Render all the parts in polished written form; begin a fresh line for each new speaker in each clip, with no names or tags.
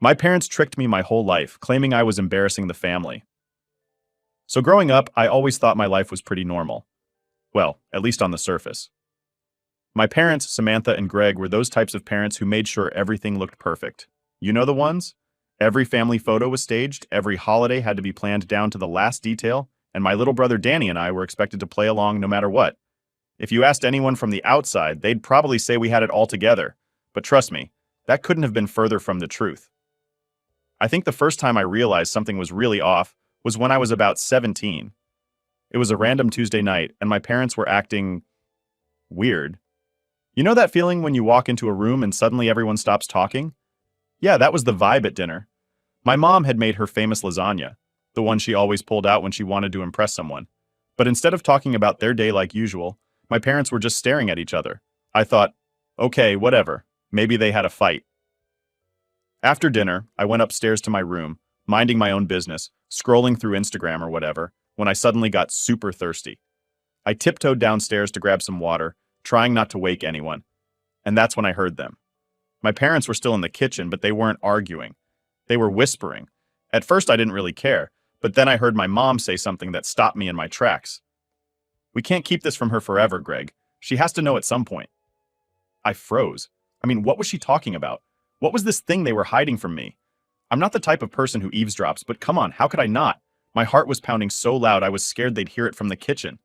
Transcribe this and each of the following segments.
My parents tricked me my whole life, claiming I was embarrassing the family. So growing up, I always thought my life was pretty normal. Well, at least on the surface. My parents, Samantha and Greg, were those types of parents who made sure everything looked perfect. You know the ones? Every family photo was staged, every holiday had to be planned down to the last detail, and my little brother Danny and I were expected to play along no matter what. If you asked anyone from the outside, they'd probably say we had it all together. But trust me, that couldn't have been further from the truth. I think the first time I realized something was really off was when I was about 17. It was a random Tuesday night, and my parents were acting weird. You know that feeling when you walk into a room and suddenly everyone stops talking? Yeah, that was the vibe at dinner. My mom had made her famous lasagna, the one she always pulled out when she wanted to impress someone. But instead of talking about their day like usual, my parents were just staring at each other. I thought, okay, whatever. Maybe they had a fight. After dinner, I went upstairs to my room, minding my own business, scrolling through Instagram or whatever, when I suddenly got super thirsty. I tiptoed downstairs to grab some water, trying not to wake anyone. And that's when I heard them. My parents were still in the kitchen, but they weren't arguing. They were whispering. At first I didn't really care, but then I heard my mom say something that stopped me in my tracks. "We can't keep this from her forever, Greg. She has to know at some point." I froze. I mean, what was she talking about? What was this thing they were hiding from me? I'm not the type of person who eavesdrops, but come on, how could I not? My heart was pounding so loud I was scared they'd hear it from the kitchen.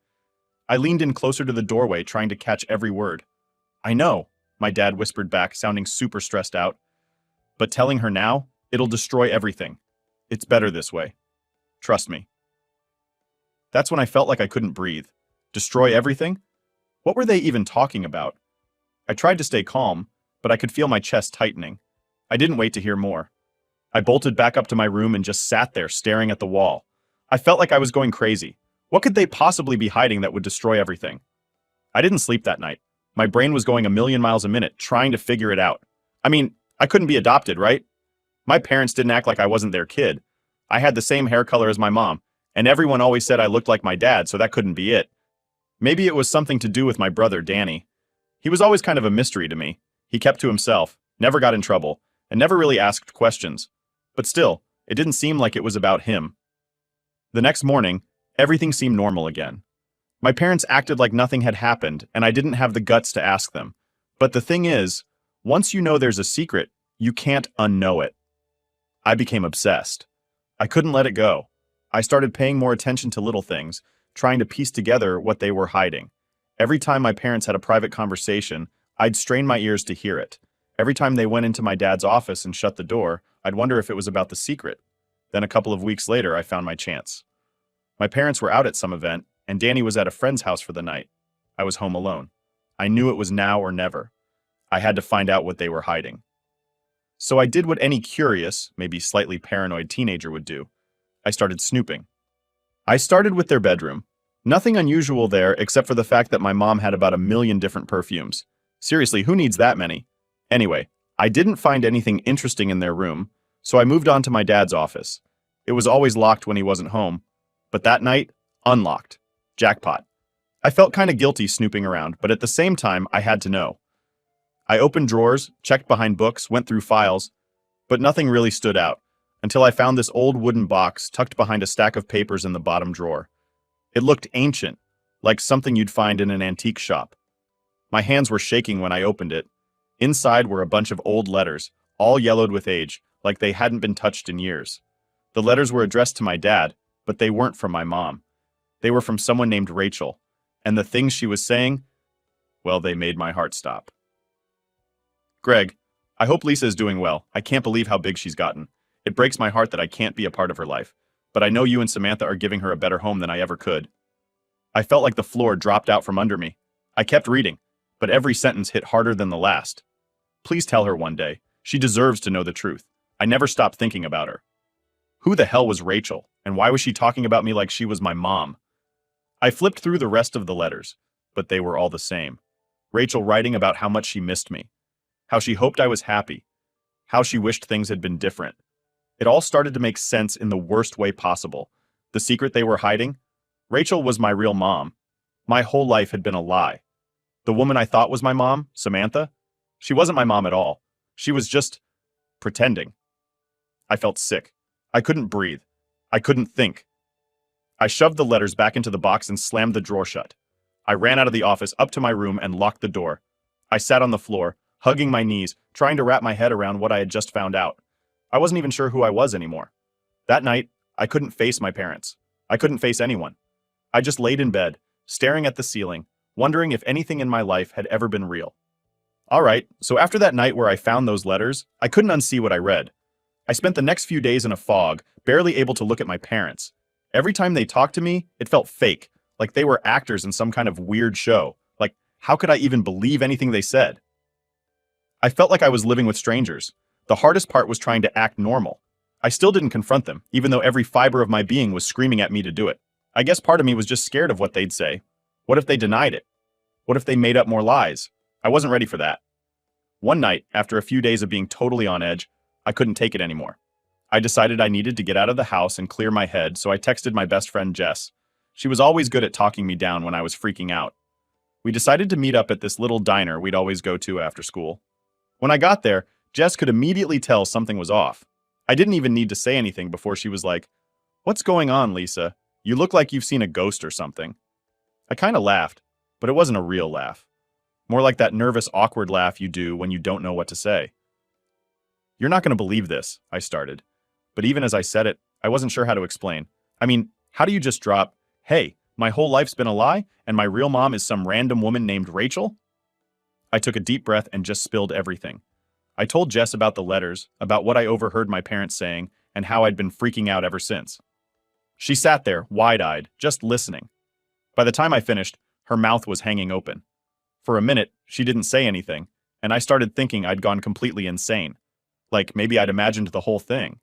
I leaned in closer to the doorway, trying to catch every word. "I know," my dad whispered back, sounding super stressed out. "But telling her now, it'll destroy everything. It's better this way. Trust me." That's when I felt like I couldn't breathe. Destroy everything? What were they even talking about? I tried to stay calm, but I could feel my chest tightening. I didn't wait to hear more. I bolted back up to my room and just sat there staring at the wall. I felt like I was going crazy. What could they possibly be hiding that would destroy everything? I didn't sleep that night. My brain was going a million miles a minute, trying to figure it out. I mean, I couldn't be adopted, right? My parents didn't act like I wasn't their kid. I had the same hair color as my mom, and everyone always said I looked like my dad, so that couldn't be it. Maybe it was something to do with my brother, Danny. He was always kind of a mystery to me. He kept to himself, never got in trouble, and never really asked questions. But still, it didn't seem like it was about him. The next morning, everything seemed normal again. My parents acted like nothing had happened, and I didn't have the guts to ask them. But the thing is, once you know there's a secret, you can't unknow it. I became obsessed. I couldn't let it go. I started paying more attention to little things, trying to piece together what they were hiding. Every time my parents had a private conversation, I'd strain my ears to hear it. Every time they went into my dad's office and shut the door, I'd wonder if it was about the secret. Then a couple of weeks later, I found my chance. My parents were out at some event, and Danny was at a friend's house for the night. I was home alone. I knew it was now or never. I had to find out what they were hiding. So I did what any curious, maybe slightly paranoid teenager would do. I started snooping. I started with their bedroom. Nothing unusual there except for the fact that my mom had about 1,000,000 different perfumes. Seriously, who needs that many? Anyway, I didn't find anything interesting in their room, so I moved on to my dad's office. It was always locked when he wasn't home, but that night, unlocked. Jackpot. I felt kind of guilty snooping around, but at the same time, I had to know. I opened drawers, checked behind books, went through files, but nothing really stood out, until I found this old wooden box tucked behind a stack of papers in the bottom drawer. It looked ancient, like something you'd find in an antique shop. My hands were shaking when I opened it. Inside were a bunch of old letters, all yellowed with age, like they hadn't been touched in years. The letters were addressed to my dad, but they weren't from my mom. They were from someone named Rachel, and the things she was saying, well, they made my heart stop. "Greg, I hope Lisa is doing well. I can't believe how big she's gotten. It breaks my heart that I can't be a part of her life, but I know you and Samantha are giving her a better home than I ever could." I felt like the floor dropped out from under me. I kept reading, but every sentence hit harder than the last. "Please tell her one day. She deserves to know the truth. I never stopped thinking about her." Who the hell was Rachel, and why was she talking about me like she was my mom? I flipped through the rest of the letters, but they were all the same. Rachel writing about how much she missed me, how she hoped I was happy, how she wished things had been different. It all started to make sense in the worst way possible. The secret they were hiding? Rachel was my real mom. My whole life had been a lie. The woman I thought was my mom, Samantha, she wasn't my mom at all. She was just pretending. I felt sick. I couldn't breathe. I couldn't think. I shoved the letters back into the box and slammed the drawer shut. I ran out of the office, up to my room, and locked the door. I sat on the floor, hugging my knees, trying to wrap my head around what I had just found out. I wasn't even sure who I was anymore. That night, I couldn't face my parents. I couldn't face anyone. I just laid in bed, staring at the ceiling, wondering if anything in my life had ever been real. All right, so after that night where I found those letters, I couldn't unsee what I read. I spent the next few days in a fog, barely able to look at my parents. Every time they talked to me, it felt fake, like they were actors in some kind of weird show. Like, how could I even believe anything they said? I felt like I was living with strangers. The hardest part was trying to act normal. I still didn't confront them, even though every fiber of my being was screaming at me to do it. I guess part of me was just scared of what they'd say. What if they denied it? What if they made up more lies? I wasn't ready for that. One night, after a few days of being totally on edge, I couldn't take it anymore. I decided I needed to get out of the house and clear my head, so I texted my best friend Jess. She was always good at talking me down when I was freaking out. We decided to meet up at this little diner we'd always go to after school. When I got there, Jess could immediately tell something was off. I didn't even need to say anything before she was like, "What's going on, Lisa? You look like you've seen a ghost or something." I kind of laughed, but it wasn't a real laugh. More like that nervous, awkward laugh you do when you don't know what to say. "You're not going to believe this," I started. But even as I said it, I wasn't sure how to explain. I mean, how do you just drop, "Hey, my whole life's been a lie, and my real mom is some random woman named Rachel"? I took a deep breath and just spilled everything. I told Jess about the letters, about what I overheard my parents saying, and how I'd been freaking out ever since. She sat there, wide-eyed, just listening. By the time I finished, her mouth was hanging open. For a minute, she didn't say anything, and I started thinking I'd gone completely insane. Like, maybe I'd imagined the whole thing.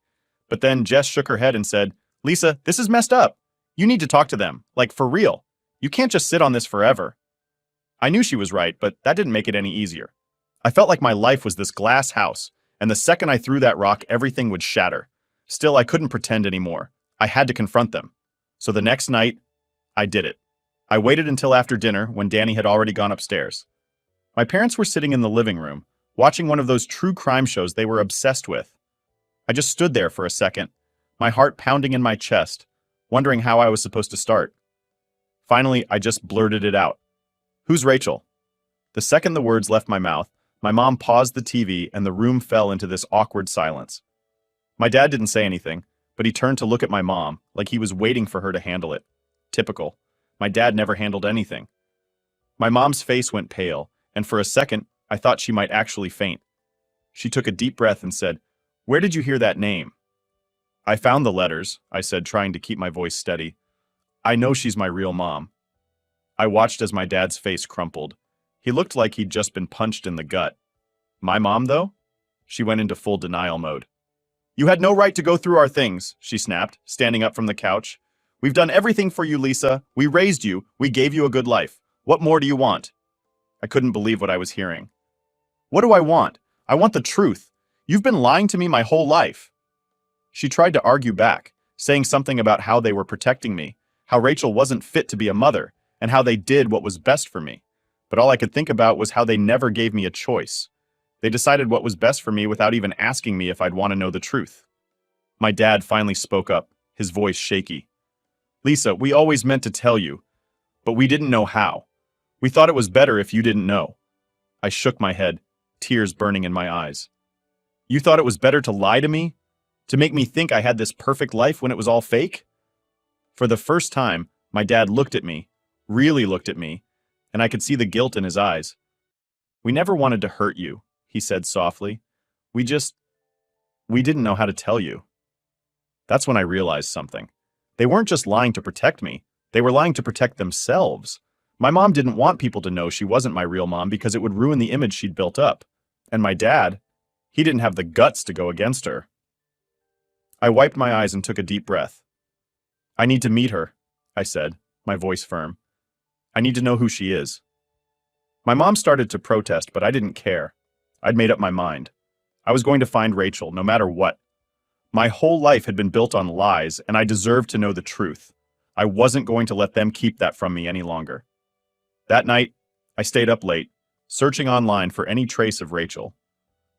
But then Jess shook her head and said, "Lisa, this is messed up. You need to talk to them, like for real. You can't just sit on this forever." I knew she was right, but that didn't make it any easier. I felt like my life was this glass house, and the second I threw that rock, everything would shatter. Still, I couldn't pretend anymore. I had to confront them. So the next night, I did it. I waited until after dinner when Danny had already gone upstairs. My parents were sitting in the living room, watching one of those true crime shows they were obsessed with. I just stood there for a second, my heart pounding in my chest, wondering how I was supposed to start. Finally, I just blurted it out. "Who's Rachel?" The second the words left my mouth, my mom paused the TV and the room fell into this awkward silence. My dad didn't say anything, but he turned to look at my mom, like he was waiting for her to handle it. Typical. My dad never handled anything. My mom's face went pale, and for a second, I thought she might actually faint. She took a deep breath and said, "Where did you hear that name?" "I found the letters," I said, trying to keep my voice steady. "I know she's my real mom." I watched as my dad's face crumpled. He looked like he'd just been punched in the gut. "My mom, though?" She went into full denial mode. "You had no right to go through our things," she snapped, standing up from the couch. "We've done everything for you, Lisa. We raised you. We gave you a good life. What more do you want?" I couldn't believe what I was hearing. "What do I want? I want the truth. You've been lying to me my whole life." She tried to argue back, saying something about how they were protecting me, how Rachel wasn't fit to be a mother, and how they did what was best for me. But all I could think about was how they never gave me a choice. They decided what was best for me without even asking me if I'd want to know the truth. My dad finally spoke up, his voice shaky. "Lisa, we always meant to tell you, but we didn't know how. We thought it was better if you didn't know." I shook my head, tears burning in my eyes. "You thought it was better to lie to me? To make me think I had this perfect life when it was all fake?" For the first time, my dad looked at me, really looked at me, and I could see the guilt in his eyes. "We never wanted to hurt you," he said softly. We didn't know how to tell you." That's when I realized something. They weren't just lying to protect me. They were lying to protect themselves. My mom didn't want people to know she wasn't my real mom because it would ruin the image she'd built up. And my dad, he didn't have the guts to go against her. I wiped my eyes and took a deep breath. "I need to meet her," I said, my voice firm. "I need to know who she is." My mom started to protest, but I didn't care. I'd made up my mind. I was going to find Rachel, no matter what. My whole life had been built on lies, and I deserved to know the truth. I wasn't going to let them keep that from me any longer. That night, I stayed up late, searching online for any trace of Rachel.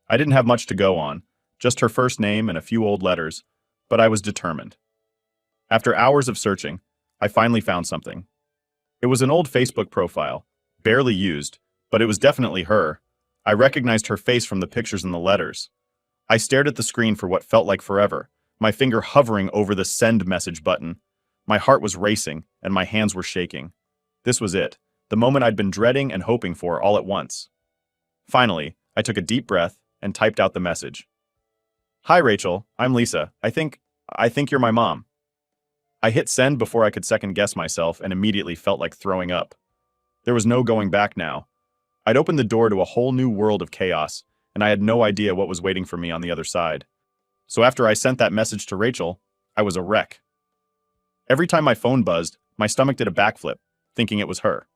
I didn't have much to go on, just her first name and a few old letters, but I was determined. After hours of searching, I finally found something. It was an old Facebook profile, barely used, but it was definitely her. I recognized her face from the pictures and the letters. I stared at the screen for what felt like forever, my finger hovering over the send message button. My heart was racing, and my hands were shaking. This was it, the moment I'd been dreading and hoping for all at once. Finally, I took a deep breath and typed out the message. Hi Rachel, I'm Lisa. I think you're my mom. I hit send before I could second guess myself and immediately felt like throwing up. There was no going back now. I'd opened the door to a whole new world of chaos, and I had no idea what was waiting for me on the other side. So after I sent that message to Rachel, I was a wreck. Every time my phone buzzed, my stomach did a backflip, thinking it was her.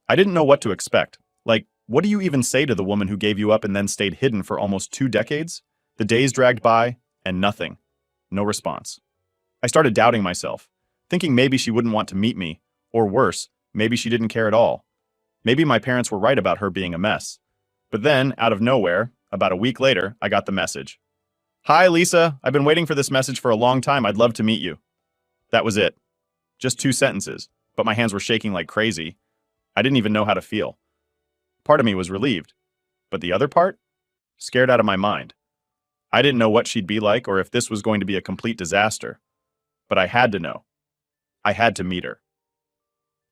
I didn't know what to expect. Like, what do you even say to the woman who gave you up and then stayed hidden for almost 2 decades? The days dragged by, and nothing. No response. I started doubting myself, thinking maybe she wouldn't want to meet me, or worse, maybe she didn't care at all. Maybe my parents were right about her being a mess. But then, out of nowhere, about a week later, I got the message. Hi, Lisa. I've been waiting for this message for a long time. I'd love to meet you. That was it. Just 2 sentences, but my hands were shaking like crazy. I didn't even know how to feel. Part of me was relieved, but the other part? Scared out of my mind. I didn't know what she'd be like or if this was going to be a complete disaster. But I had to know. I had to meet her.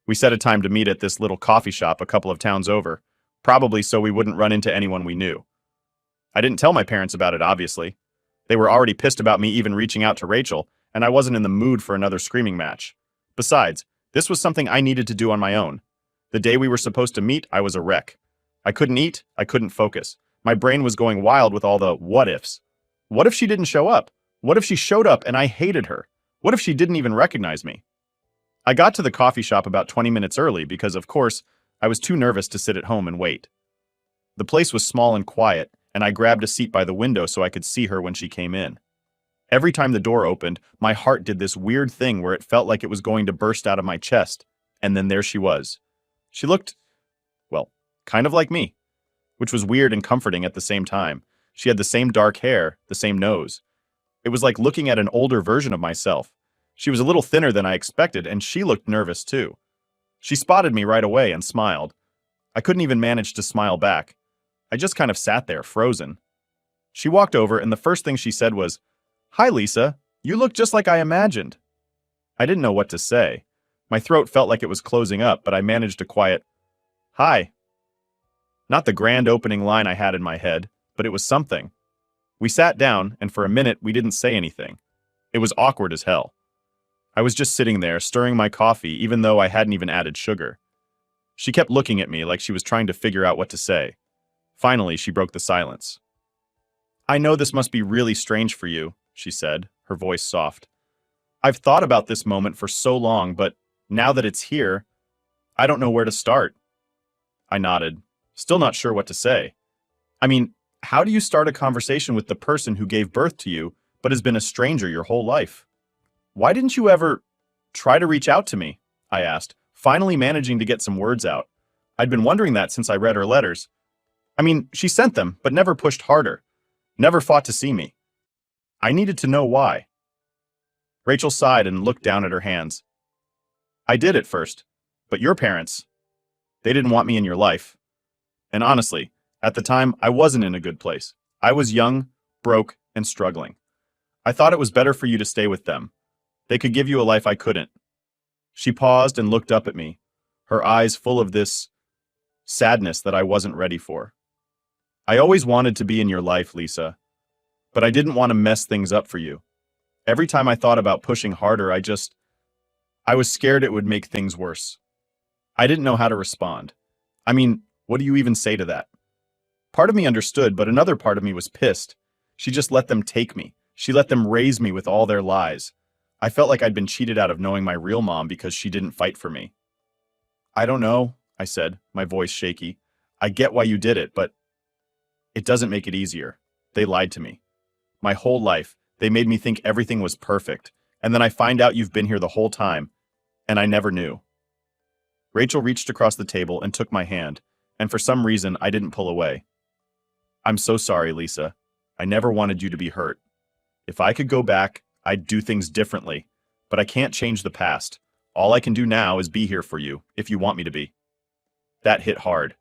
We set a time to meet at this little coffee shop a couple of towns over, probably so we wouldn't run into anyone we knew. I didn't tell my parents about it, obviously. They were already pissed about me even reaching out to Rachel, and I wasn't in the mood for another screaming match. Besides, this was something I needed to do on my own. The day we were supposed to meet, I was a wreck. I couldn't eat, I couldn't focus. My brain was going wild with all the what-ifs. What if she didn't show up? What if she showed up and I hated her? What if she didn't even recognize me? I got to the coffee shop about 20 minutes early because, of course, I was too nervous to sit at home and wait. The place was small and quiet, and I grabbed a seat by the window so I could see her when she came in. Every time the door opened, my heart did this weird thing where it felt like it was going to burst out of my chest, and then there she was. She looked, well, kind of like me, which was weird and comforting at the same time. She had the same dark hair, the same nose. It was like looking at an older version of myself. She was a little thinner than I expected, and she looked nervous too. She spotted me right away and smiled. I couldn't even manage to smile back. I just kind of sat there, frozen. She walked over, and the first thing she said was, "Hi, Lisa. You look just like I imagined." I didn't know what to say. My throat felt like it was closing up, but I managed a quiet, "Hi." Not the grand opening line I had in my head, but it was something. We sat down, and for a minute we didn't say anything. It was awkward as hell. I was just sitting there, stirring my coffee, even though I hadn't even added sugar. She kept looking at me like she was trying to figure out what to say. Finally, she broke the silence. "I know this must be really strange for you," she said, her voice soft. "I've thought about this moment for so long, but now that it's here, I don't know where to start." I nodded, still not sure what to say. I mean, how do you start a conversation with the person who gave birth to you, but has been a stranger your whole life? "Why didn't you ever try to reach out to me?" I asked, finally managing to get some words out. I'd been wondering that since I read her letters. I mean, she sent them, but never pushed harder. Never fought to see me. I needed to know why. Rachel sighed and looked down at her hands. "I did at first, but your parents, they didn't want me in your life. And honestly, at the time, I wasn't in a good place. I was young, broke, and struggling. I thought it was better for you to stay with them. They could give you a life I couldn't." She paused and looked up at me, her eyes full of this sadness that I wasn't ready for. "I always wanted to be in your life, Lisa, but I didn't want to mess things up for you. Every time I thought about pushing harder, I was scared it would make things worse." I didn't know how to respond. I mean, what do you even say to that? Part of me understood, but another part of me was pissed. She just let them take me. She let them raise me with all their lies. I felt like I'd been cheated out of knowing my real mom because she didn't fight for me. "I don't know," I said, my voice shaky. "I get why you did it, but it doesn't make it easier. They lied to me. My whole life, they made me think everything was perfect, and then I find out you've been here the whole time, and I never knew." Rachel reached across the table and took my hand, and for some reason I didn't pull away. "I'm so sorry, Lisa. I never wanted you to be hurt. If I could go back, I'd do things differently. But I can't change the past. All I can do now is be here for you, if you want me to be. That hit hard.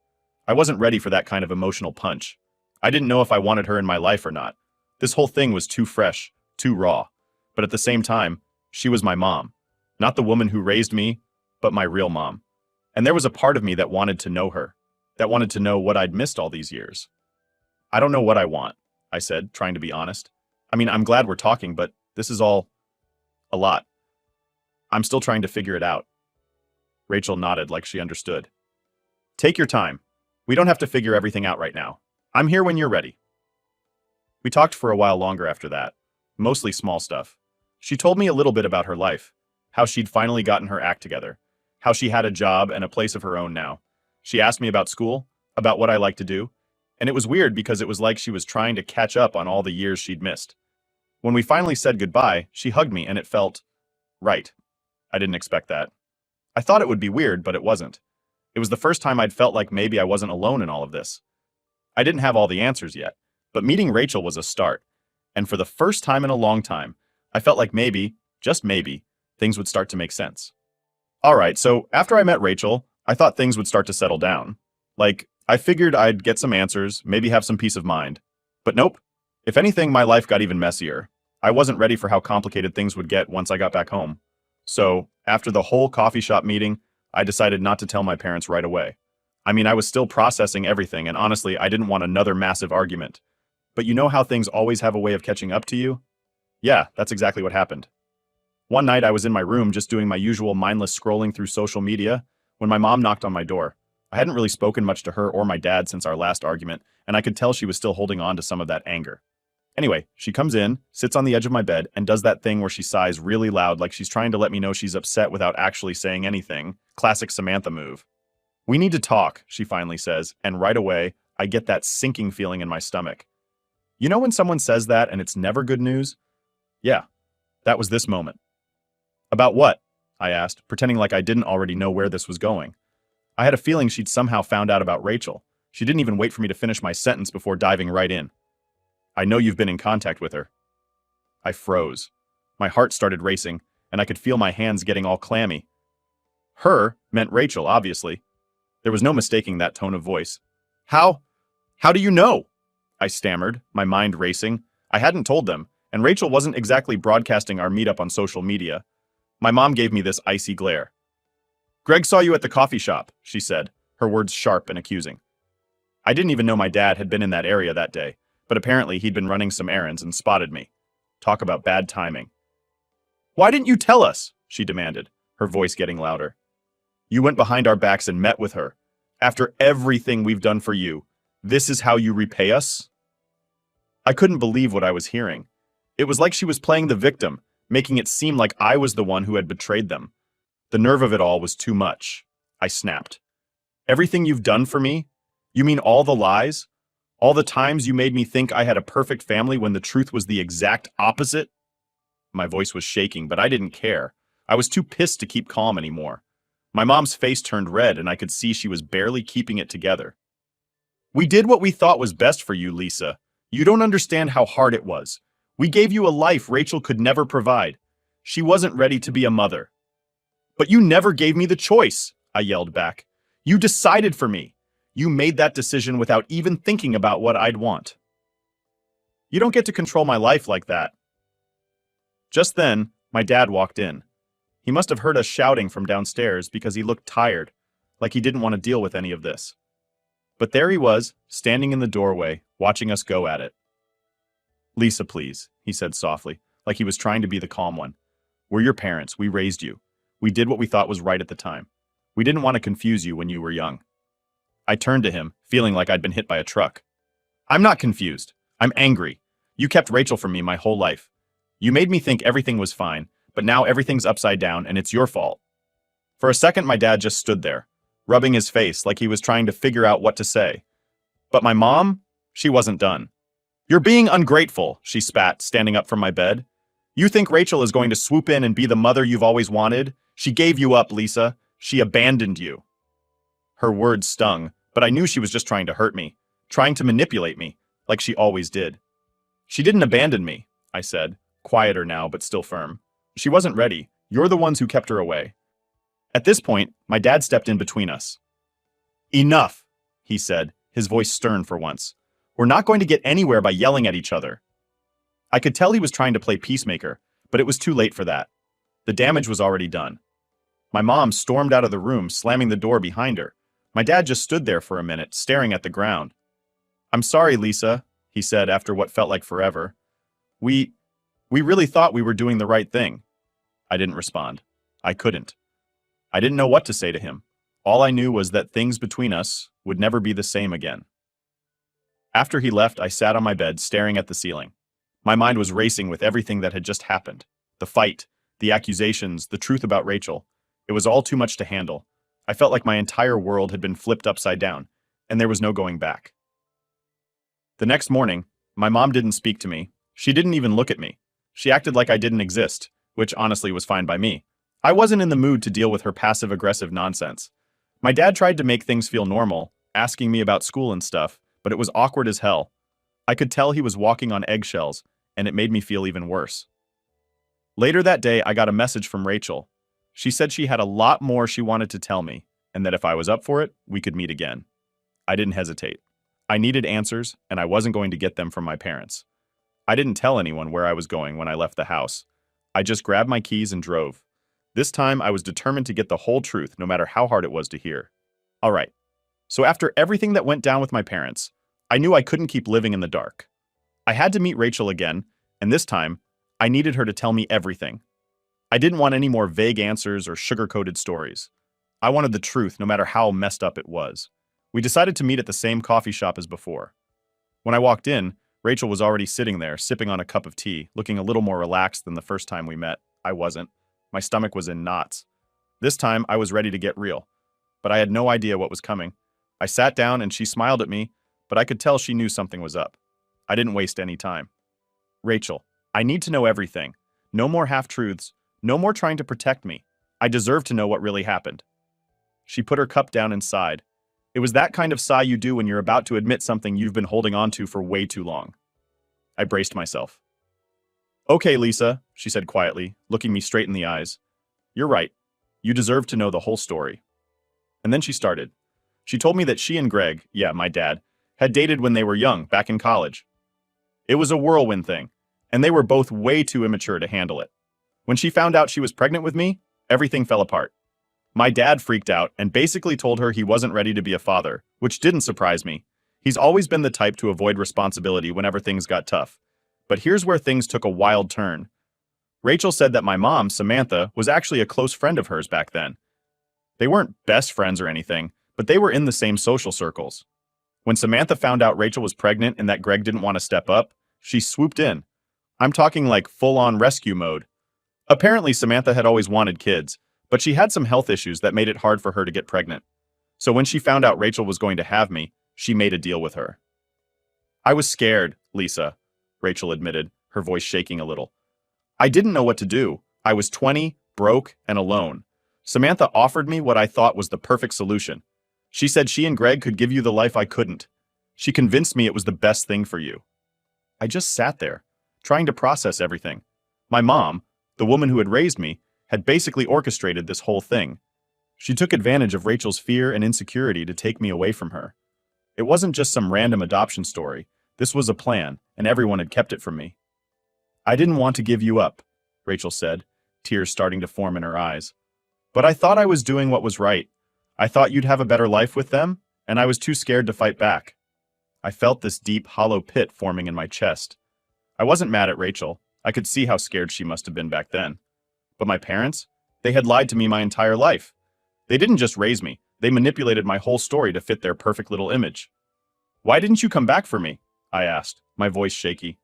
I wasn't ready for that kind of emotional punch. I didn't know if I wanted her in my life or not. This whole thing was too fresh, too raw. But at the same time, she was my mom. Not the woman who raised me, but my real mom. And there was a part of me that wanted to know her, that wanted to know what I'd missed all these years. I don't know what I want, I said, trying to be honest. I mean, I'm glad we're talking, but this is all a lot. I'm still trying to figure it out. Rachel nodded like she understood. Take your time. We don't have to figure everything out right now. I'm here when you're ready. We talked for a while longer after that, mostly small stuff. She told me a little bit about her life, how she'd finally gotten her act together, how she had a job and a place of her own now. She asked me about school, about what I like to do, and it was weird because it was like she was trying to catch up on all the years she'd missed. When we finally said goodbye, she hugged me and it felt right. I didn't expect that. I thought it would be weird, but it wasn't. It was the first time I'd felt like maybe I wasn't alone in all of this. I didn't have all the answers yet, but meeting Rachel was a start. And for the first time in a long time, I felt like maybe, just maybe, things would start to make sense. All right, so after I met Rachel, I thought things would start to settle down. Like, I figured I'd get some answers, maybe have some peace of mind. But nope. If anything, my life got even messier. I wasn't ready for how complicated things would get once I got back home. So, after the whole coffee shop meeting, I decided not to tell my parents right away. I mean, I was still processing everything, and honestly, I didn't want another massive argument. But you know how things always have a way of catching up to you? Yeah, that's exactly what happened. One night I was in my room just doing my usual mindless scrolling through social media when my mom knocked on my door. I hadn't really spoken much to her or my dad since our last argument, and I could tell she was still holding on to some of that anger. Anyway, she comes in, sits on the edge of my bed, and does that thing where she sighs really loud like she's trying to let me know she's upset without actually saying anything. Classic Samantha move. We need to talk, she finally says, and right away, I get that sinking feeling in my stomach. You know when someone says that and it's never good news? Yeah, that was this moment. About what? I asked, pretending like I didn't already know where this was going. I had a feeling she'd somehow found out about Rachel. She didn't even wait for me to finish my sentence before diving right in. I know you've been in contact with her. I froze. My heart started racing, and I could feel my hands getting all clammy. Her meant Rachel, obviously. There was no mistaking that tone of voice. How do you know? I stammered, my mind racing. I hadn't told them, and Rachel wasn't exactly broadcasting our meetup on social media. My mom gave me this icy glare. Greg saw you at the coffee shop, she said, her words sharp and accusing. I didn't even know my dad had been in that area that day, but apparently he'd been running some errands and spotted me. Talk about bad timing. Why didn't you tell us? She demanded, her voice getting louder. You went behind our backs and met with her. After everything we've done for you, this is how you repay us? I couldn't believe what I was hearing. It was like she was playing the victim, making it seem like I was the one who had betrayed them. The nerve of it all was too much. I snapped. Everything you've done for me? You mean all the lies? All the times you made me think I had a perfect family when the truth was the exact opposite? My voice was shaking, but I didn't care. I was too pissed to keep calm anymore. My mom's face turned red, and I could see she was barely keeping it together. We did what we thought was best for you, Lisa. You don't understand how hard it was. We gave you a life Rachel could never provide. She wasn't ready to be a mother. But you never gave me the choice, I yelled back. You decided for me. You made that decision without even thinking about what I'd want. You don't get to control my life like that. Just then, my dad walked in. He must have heard us shouting from downstairs because he looked tired, like he didn't want to deal with any of this. But there he was, standing in the doorway, watching us go at it. Lisa, please, he said softly, like he was trying to be the calm one. We're your parents. We raised you. We did what we thought was right at the time. We didn't want to confuse you when you were young. I turned to him, feeling like I'd been hit by a truck. I'm not confused. I'm angry. You kept Rachel from me my whole life. You made me think everything was fine, but now everything's upside down and it's your fault. For a second, my dad just stood there, rubbing his face like he was trying to figure out what to say. But my mom, she wasn't done. You're being ungrateful, she spat, standing up from my bed. You think Rachel is going to swoop in and be the mother you've always wanted? She gave you up, Lisa. She abandoned you. Her words stung, but I knew she was just trying to hurt me, trying to manipulate me, like she always did. She didn't abandon me, I said, quieter now but still firm. She wasn't ready. You're the ones who kept her away. At this point, my dad stepped in between us. Enough, he said, his voice stern for once. We're not going to get anywhere by yelling at each other. I could tell he was trying to play peacemaker, but it was too late for that. The damage was already done. My mom stormed out of the room, slamming the door behind her. My dad just stood there for a minute, staring at the ground. I'm sorry, Lisa, he said after what felt like forever. We really thought we were doing the right thing. I didn't respond. I couldn't. I didn't know what to say to him. All I knew was that things between us would never be the same again. After he left, I sat on my bed, staring at the ceiling. My mind was racing with everything that had just happened. The fight, the accusations, the truth about Rachel. It was all too much to handle. I felt like my entire world had been flipped upside down, and there was no going back. The next morning, my mom didn't speak to me. She didn't even look at me. She acted like I didn't exist, which honestly was fine by me. I wasn't in the mood to deal with her passive-aggressive nonsense. My dad tried to make things feel normal, asking me about school and stuff, but it was awkward as hell. I could tell he was walking on eggshells, and it made me feel even worse. Later that day, I got a message from Rachel. She said she had a lot more she wanted to tell me, and that if I was up for it, we could meet again. I didn't hesitate. I needed answers, and I wasn't going to get them from my parents. I didn't tell anyone where I was going when I left the house. I just grabbed my keys and drove. This time, I was determined to get the whole truth, no matter how hard it was to hear. All right. So after everything that went down with my parents, I knew I couldn't keep living in the dark. I had to meet Rachel again, and this time, I needed her to tell me everything. I didn't want any more vague answers or sugar-coated stories. I wanted the truth, no matter how messed up it was. We decided to meet at the same coffee shop as before. When I walked in, Rachel was already sitting there, sipping on a cup of tea, looking a little more relaxed than the first time we met. I wasn't. My stomach was in knots. This time, I was ready to get real. But I had no idea what was coming. I sat down and she smiled at me, but I could tell she knew something was up. I didn't waste any time. Rachel, I need to know everything. No more half-truths. No more trying to protect me. I deserve to know what really happened. She put her cup down and sighed. It was that kind of sigh you do when you're about to admit something you've been holding on to for way too long. I braced myself. Okay, Lisa, she said quietly, looking me straight in the eyes. You're right. You deserve to know the whole story. And then she started. She told me that she and Greg, yeah, my dad, had dated when they were young, back in college. It was a whirlwind thing, and they were both way too immature to handle it. When she found out she was pregnant with me, everything fell apart. My dad freaked out and basically told her he wasn't ready to be a father, which didn't surprise me. He's always been the type to avoid responsibility whenever things got tough. But here's where things took a wild turn. Rachel said that my mom, Samantha, was actually a close friend of hers back then. They weren't best friends or anything, but they were in the same social circles. When Samantha found out Rachel was pregnant and that Greg didn't want to step up, she swooped in. I'm talking like full-on rescue mode. Apparently, Samantha had always wanted kids, but she had some health issues that made it hard for her to get pregnant. So when she found out Rachel was going to have me, she made a deal with her. I was scared, Lisa, Rachel admitted, her voice shaking a little. I didn't know what to do. I was 20, broke, and alone. Samantha offered me what I thought was the perfect solution. She said she and Greg could give you the life I couldn't. She convinced me it was the best thing for you. I just sat there, trying to process everything. My mom, the woman who had raised me, had basically orchestrated this whole thing. She took advantage of Rachel's fear and insecurity to take me away from her. It wasn't just some random adoption story. This was a plan, and everyone had kept it from me. I didn't want to give you up, Rachel said, tears starting to form in her eyes. But I thought I was doing what was right. I thought you'd have a better life with them, and I was too scared to fight back. I felt this deep, hollow pit forming in my chest. I wasn't mad at Rachel. I could see how scared she must have been back then. But my parents? They had lied to me my entire life. They didn't just raise me. They manipulated my whole story to fit their perfect little image. Why didn't you come back for me? I asked, my voice shaky.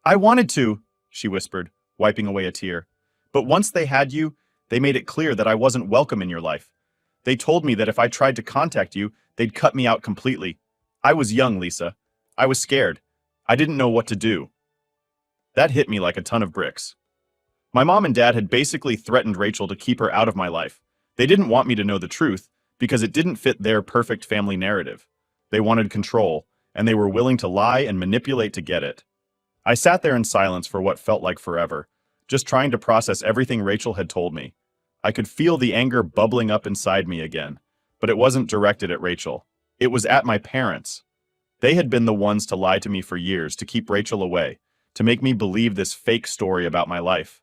I wanted to, she whispered, wiping away a tear. But once they had you, they made it clear that I wasn't welcome in your life. They told me that if I tried to contact you, they'd cut me out completely. I was young, Lisa. I was scared. I didn't know what to do. That hit me like a ton of bricks. My mom and dad had basically threatened Rachel to keep her out of my life. They didn't want me to know the truth because it didn't fit their perfect family narrative. They wanted control, and they were willing to lie and manipulate to get it. I sat there in silence for what felt like forever, just trying to process everything Rachel had told me. I could feel the anger bubbling up inside me again, but it wasn't directed at Rachel. It was at my parents. They had been the ones to lie to me for years, to keep Rachel away, to make me believe this fake story about my life.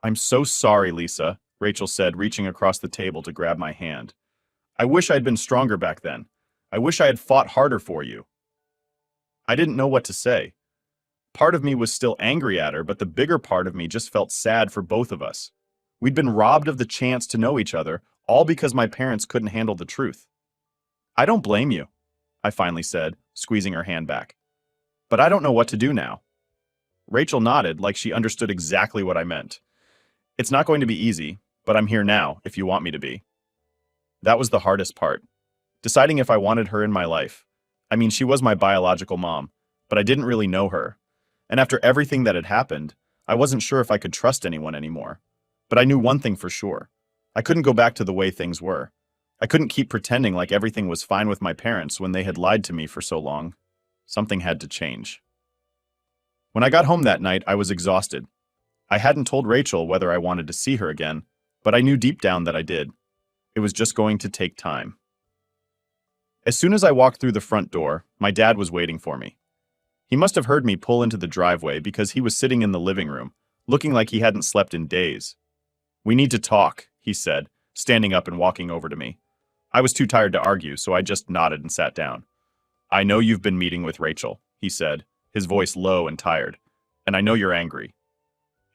"I'm so sorry, Lisa," Rachel said, reaching across the table to grab my hand. "I wish I'd been stronger back then. I wish I had fought harder for you." I didn't know what to say. Part of me was still angry at her, but the bigger part of me just felt sad for both of us. We'd been robbed of the chance to know each other, all because my parents couldn't handle the truth. "I don't blame you," I finally said, squeezing her hand back. "But I don't know what to do now." Rachel nodded like she understood exactly what I meant. "It's not going to be easy, but I'm here now if you want me to be." That was the hardest part. Deciding if I wanted her in my life. I mean, she was my biological mom, but I didn't really know her. And after everything that had happened, I wasn't sure if I could trust anyone anymore. But I knew one thing for sure. I couldn't go back to the way things were. I couldn't keep pretending like everything was fine with my parents when they had lied to me for so long. Something had to change. When I got home that night, I was exhausted. I hadn't told Rachel whether I wanted to see her again, but I knew deep down that I did. It was just going to take time. As soon as I walked through the front door, my dad was waiting for me. He must have heard me pull into the driveway because he was sitting in the living room, looking like he hadn't slept in days. "We need to talk," he said, standing up and walking over to me. I was too tired to argue, so I just nodded and sat down. "I know you've been meeting with Rachel," he said, his voice low and tired, "and I know you're angry."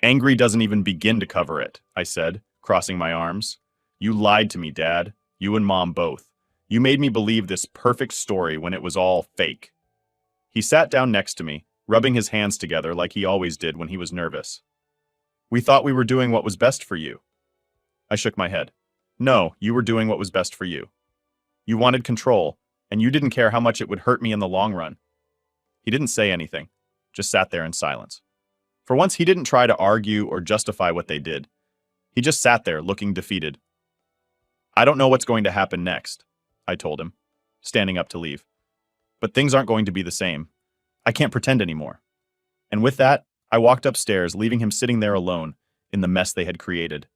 "Angry doesn't even begin to cover it," I said, crossing my arms. "You lied to me, Dad. You and Mom both. You made me believe this perfect story when it was all fake." He sat down next to me, rubbing his hands together like he always did when he was nervous. "We thought we were doing what was best for you." I shook my head. "No, you were doing what was best for you. You wanted control, and you didn't care how much it would hurt me in the long run." He didn't say anything, just sat there in silence. For once, he didn't try to argue or justify what they did. He just sat there, looking defeated. "I don't know what's going to happen next," I told him, standing up to leave. "But things aren't going to be the same. I can't pretend anymore." And with that, I walked upstairs, leaving him sitting there alone in the mess they had created.